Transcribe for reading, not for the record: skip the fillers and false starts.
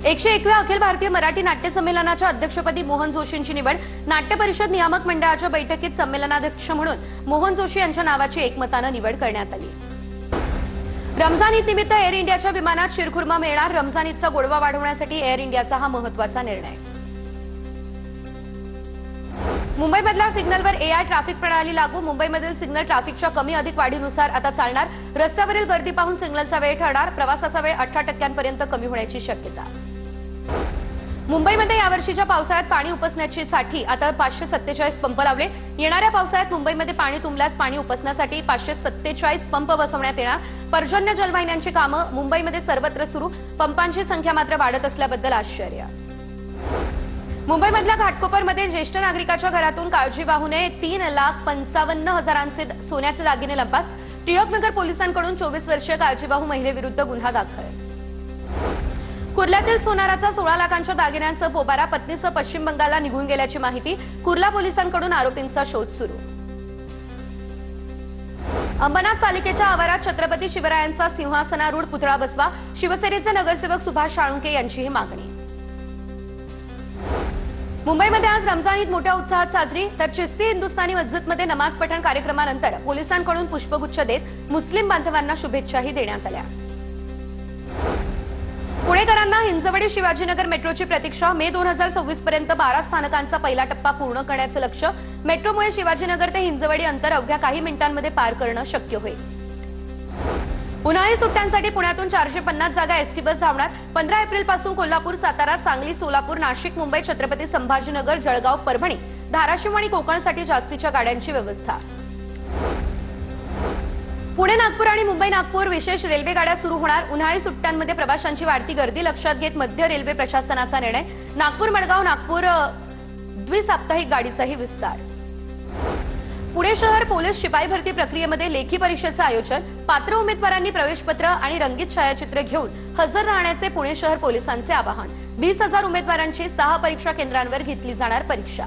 101व्या अखिल भारतीय मराठी नाट्य संमेलनाच्या अध्यक्षपदी मोहन जोशींची निवड। नाट्य परिषद नियामक मंडळाच्या बैठकीत संमेलनाध्यक्ष म्हणून मोहन जोशी यांच्या नावाची एकमताने निवड करण्यात आली। रमजान ईद निमित्त एअर इंडियाच्या विमानात शिरखुर्मा मिळणार। रमजान ईदचा गोडवा वाढवण्यासाठी एअर इंडियाचा हा महत्त्वाचा निर्णय। मुंबईमधल्या सिग्नलवर एआय ट्रॅफिक प्रणाली लागू। मुंबईमधील सिग्नल ट्रॅफिकच्या कमी अधिक वाढीनुसार आता चालणार। रस्त्यावरील गर्दी पाहून सिग्नलचा वेळ ठरणार। प्रवासाचा वेळ 18% कमी होण्याची शक्यता। मुंबईमध्ये यावर्षीच्या पावसाळ्यात पाणी उपसण्याची साठी आता 547 पंप लावले। येणाऱ्या पावसाळ्यात मुंबईमध्ये पाणी तुंबल्यास पाणी उपसण्यासाठी 547 पंप बसवण्यात येणार। पर्जन्य जलवाहिन्यांची कामं मुंबईमध्ये सर्वत्र सुरू। पंपांची संख्या मात्र वाढत असल्याबद्दल आश्चर्य। मुंबईमधल्या घाटकोपरमध्ये ज्येष्ठ नागरिकाच्या घरातून काळजीवाहूने 3,55,000 सोन्याचे दागिने लंपास। टिळकनगर पोलिसांकडून 24 वर्षीय काळजीवाहू महिलेविरुद्ध गुन्हा दाखल। कुर्ल्यातील सोनाराचा 16 लाखांच्या दागिन्यांचा पोबारा। पत्नीसह पश्चिम बंगालला निघून गेल्याची माहिती। कुर्ला पोलिसांकडून आरोपींचा शोध सुरू। अंबरनाथ पालिकेच्या आवारात छत्रपती शिवरायांचा सिंहासनारूढ पुतळा बसवा। शिवसेनेचे नगरसेवक सुभाष साळुंके यांची ही मागणी। मुंबईमध्ये आज रमजान ईद मोठ्या उत्साहात साजरी। तर चिश्ती हिंदुस्थानी मस्जिदमध्ये नमाज पठण कार्यक्रमानंतर पोलिसांकडून पुष्पगुच्छ देत मुस्लिम बांधवांना शुभेच्छाही देण्यात आल्या। पुणेकरांना हिंजवडी शिवाजीनगर मेट्रोची प्रतीक्षा। मे 2026 पर्यंत 12 स्थानकांचा पहिला टप्पा पूर्ण करण्याचे लक्ष्य। मेट्रोमुळे शिवाजीनगर ते हिंजवडी अंतर अवघ्या काही मिनिटांमध्ये पार करणं शक्य होईल। उन्हाळी सुट्ट्यांसाठी पुण्यातून 450 जागा एसटी बस धावणार। 15 एप्रिलपासून कोल्हापूर, सातारा, सांगली, सोलापूर, नाशिक, मुंबई, छत्रपती संभाजीनगर, जळगाव, परभणी, धाराशिव आणि कोकणसाठी जास्तीच्या गाड्यांची व्यवस्था। पुणे नागपूर आणि मुंबई नागपूर विशेष रेल्वे गाड्या सुरू होणार। उन्हाळी सुट्ट्यांमध्ये प्रवाशांची वाढती गर्दी लक्षात घेत मध्य रेल्वे प्रशासनाचा निर्णय। नागपूर मडगाव नागपूर द्विसाप्ताहिक गाडीचाही विस्तार। पुणे शहर पोलीस शिपाई भरती प्रक्रियेमध्ये लेखी परीक्षेचं आयोजन। पात्र उमेदवारांनी प्रवेशपत्र आणि रंगीत छायाचित्र घेऊन हजर राहण्याचे पुणे शहर पोलिसांचे आवाहन। 20,000 उमेदवारांची 6 परीक्षा केंद्रांवर घेतली जाणार परीक्षा।